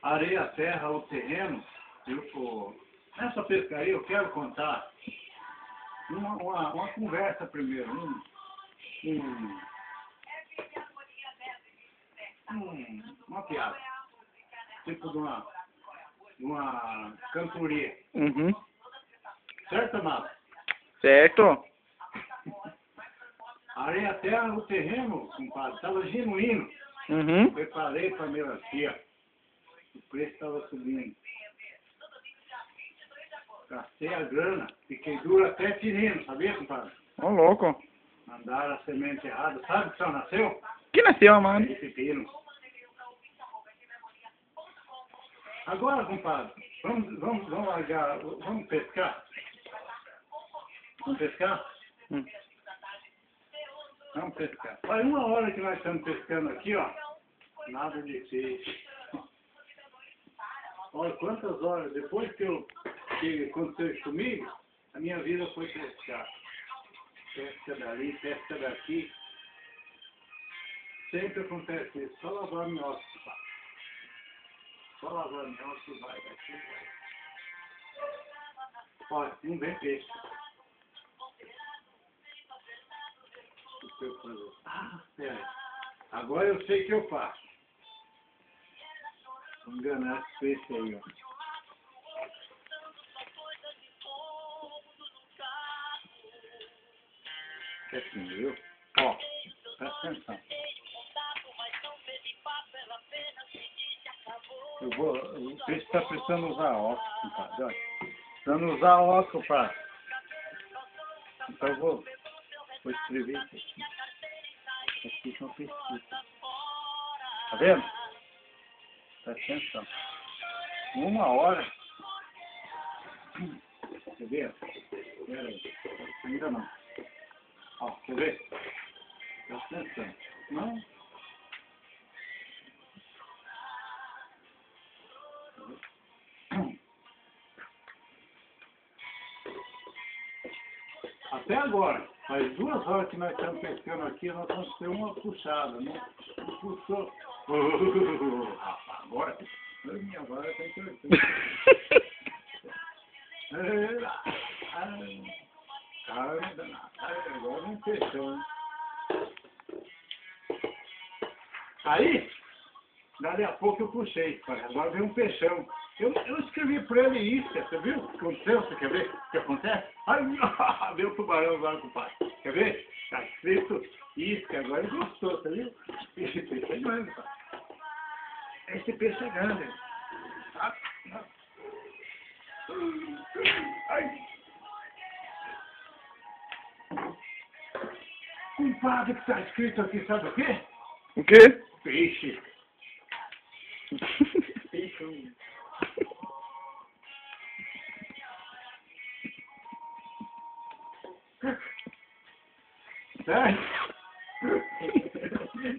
areia, terra, o terreno, nessa pescaria eu quero contar uma conversa primeiro, uma piada, tipo de uma cantoria. Uhum. Certo, Amado? Certo. Areia, a terra, o terreno, compadre, estava genuíno. Uhum. Preparei para melancia. O preço estava subindo. Gastei a grana. Fiquei duro até tirino, sabia, compadre? Ô, louco. Mandaram a semente errada. Sabe que só nasceu? Que nasceu, mano? De pepino. Agora, compadre, vamos largar, vamos pescar? Vamos pescar? Vamos pescar. Faz 1 hora que nós estamos pescando aqui, ó. Nada de peixe. Olha quantas horas, depois que aconteceu isso comigo, a minha vida foi pescar. Pesca dali, pesca daqui. Sempre acontece isso. Só lavar minhoca. Só lavar minhoca vai daqui. Olha, não vem peixe. O que eu fazer? Ah, pera. Agora eu sei o que eu faço. Vou enganar esse peixe aí, ó. É assim, viu? Ó, presta atenção. O peixe está precisando usar óculos, compadre. Olha. Precisando usar óculos, compadre. Então eu vou escrever isso aqui. Aqui são pesquisas. Tá vendo? Presta atenção. 1 hora. Quer ver? Pera aí. Ainda não. Ó, quer ver? Presta atenção. Não? Até agora, faz 2 horas que nós estamos pescando aqui, nós vamos ter uma puxada, não puxou. Agora, minha vara está interessante. Agora vem peixão, hein? Aí, dali a pouco eu puxei, agora vem um peixão. Eu escrevi para ele isca, você viu o que aconteceu? Você quer ver o que acontece? Ai, veio o tubarão agora, compadre. Quer ver? Está escrito isca, agora ele gostou, você viu? Esse peixe é grande, compadre. Esse peixe é grande. Ai. Compadre, o que está escrito aqui, sabe o quê? O quê? Peixe. Peixe. Certo?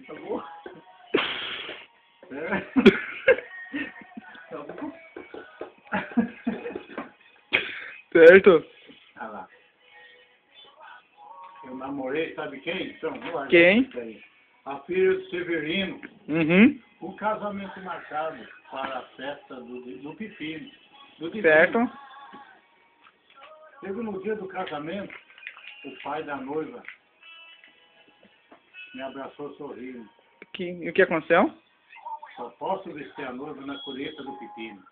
Tá bom? Certo? Tá bom? Certo. Ah lá. Eu namorei, sabe quem? Então, Quem? A filha do Severino. Uhum. O casamento marcado para a festa do pepino. Certo. Chega no dia do casamento, o pai da noiva me abraçou sorrindo. E o que aconteceu? Só posso vestir a noiva na colheita do pepino.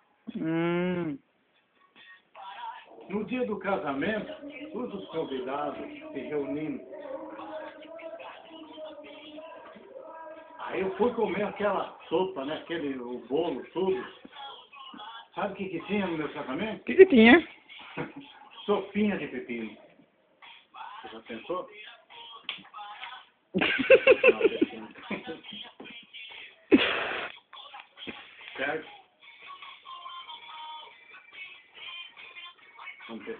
No dia do casamento, todos os convidados se reunindo. Aí eu fui comer aquela sopa, né? O bolo, tudo. Sabe o que tinha no meu casamento? O que tinha? Sopinha de pepino. Você já pensou? Certo? Vamos ver.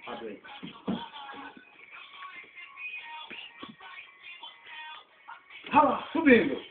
Abre aí. Ah lá, subindo.